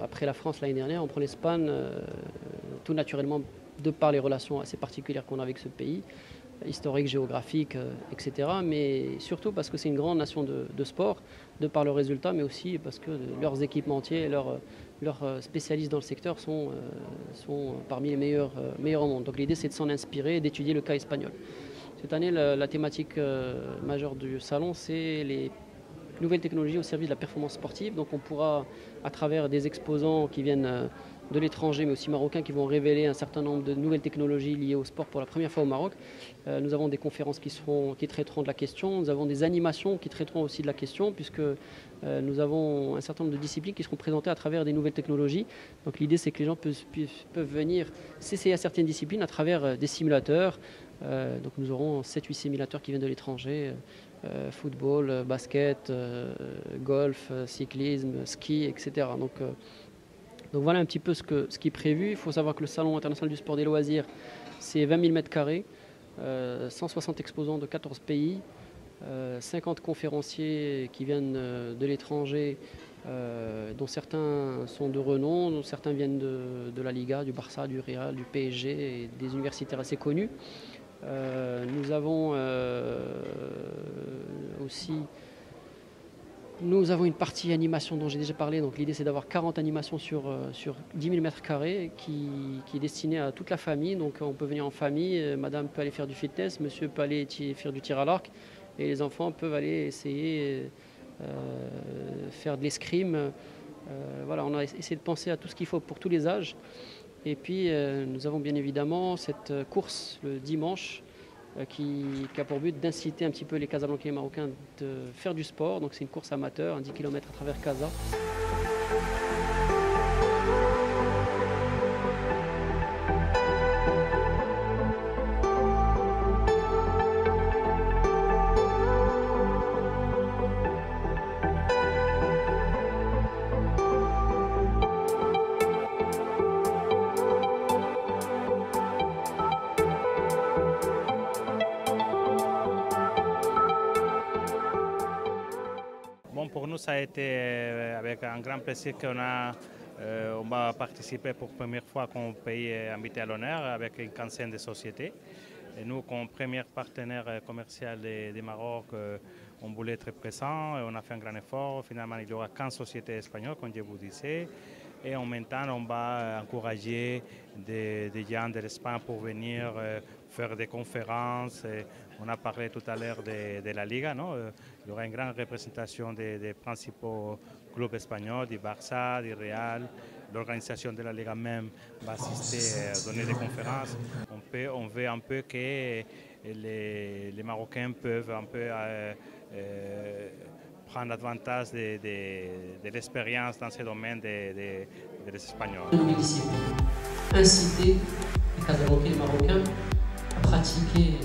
Après la France l'année dernière, on prend l'Espagne tout naturellement de par les relations assez particulières qu'on a avec ce pays, historique, géographique, etc. Mais surtout parce que c'est une grande nation de sport, de par leurs résultats, mais aussi parce que leurs équipementiers, leurs spécialistes dans le secteur sont parmi les meilleurs au monde. Donc l'idée c'est de s'en inspirer et d'étudier le cas espagnol. Cette année, la thématique majeure du salon, c'est les nouvelles technologies au service de la performance sportive. Donc on pourra, à travers des exposants qui viennent de l'étranger, mais aussi marocains, qui vont révéler un certain nombre de nouvelles technologies liées au sport pour la première fois au Maroc. Nous avons des conférences qui traiteront de la question. Nous avons des animations qui traiteront aussi de la question, puisque nous avons un certain nombre de disciplines qui seront présentées à travers des nouvelles technologies. Donc l'idée, c'est que les gens peuvent venir s'essayer à certaines disciplines à travers des simulateurs. Donc nous aurons 7-8 simulateurs qui viennent de l'étranger. Football, basket, golf, cyclisme, ski, etc. Donc voilà un petit peu ce qui est prévu. Il faut savoir que le Salon international du sport des loisirs, c'est 20 000 m², 160 exposants de 14 pays, 50 conférenciers qui viennent de l'étranger, dont certains sont de renom, dont certains viennent de la Liga, du Barça, du Real, du PSG et des universitaires assez connus. Nous avons une partie animation dont j'ai déjà parlé. Donc l'idée c'est d'avoir 40 animations sur 10 000 m² qui est destinée à toute la famille. Donc on peut venir en famille, madame peut aller faire du fitness, monsieur peut aller faire du tir à l'arc et les enfants peuvent aller essayer faire de l'escrime. Voilà, on a essayé de penser à tout ce qu'il faut pour tous les âges. Et puis nous avons bien évidemment cette course le dimanche qui a pour but d'inciter un petit peu les Casablancais et les Marocains de faire du sport. Donc c'est une course amateur, un 10 km à travers Casa. Bon, pour nous, ça a été avec un grand plaisir on va participer pour la première fois comme pays invité à l'honneur avec une quinzaine de sociétés. Et nous, comme premier partenaire commercial du Maroc, on voulait être présent. On a fait un grand effort. Finalement, il y aura 15 sociétés espagnoles, comme je vous disais. Et en même temps, on va encourager des gens de l'Espagne pour venir faire des conférences. On a parlé tout à l'heure de la Liga, non? Il y aura une grande représentation des principaux clubs espagnols, du Barça, du Real. L'organisation de la Liga même va assister à donner des conférences. On veut un peu que les Marocains peuvent un peu prendre avantage de l'expérience dans ce domaine des Espagnols. Inciter les Casablancais et les Marocains à pratiquer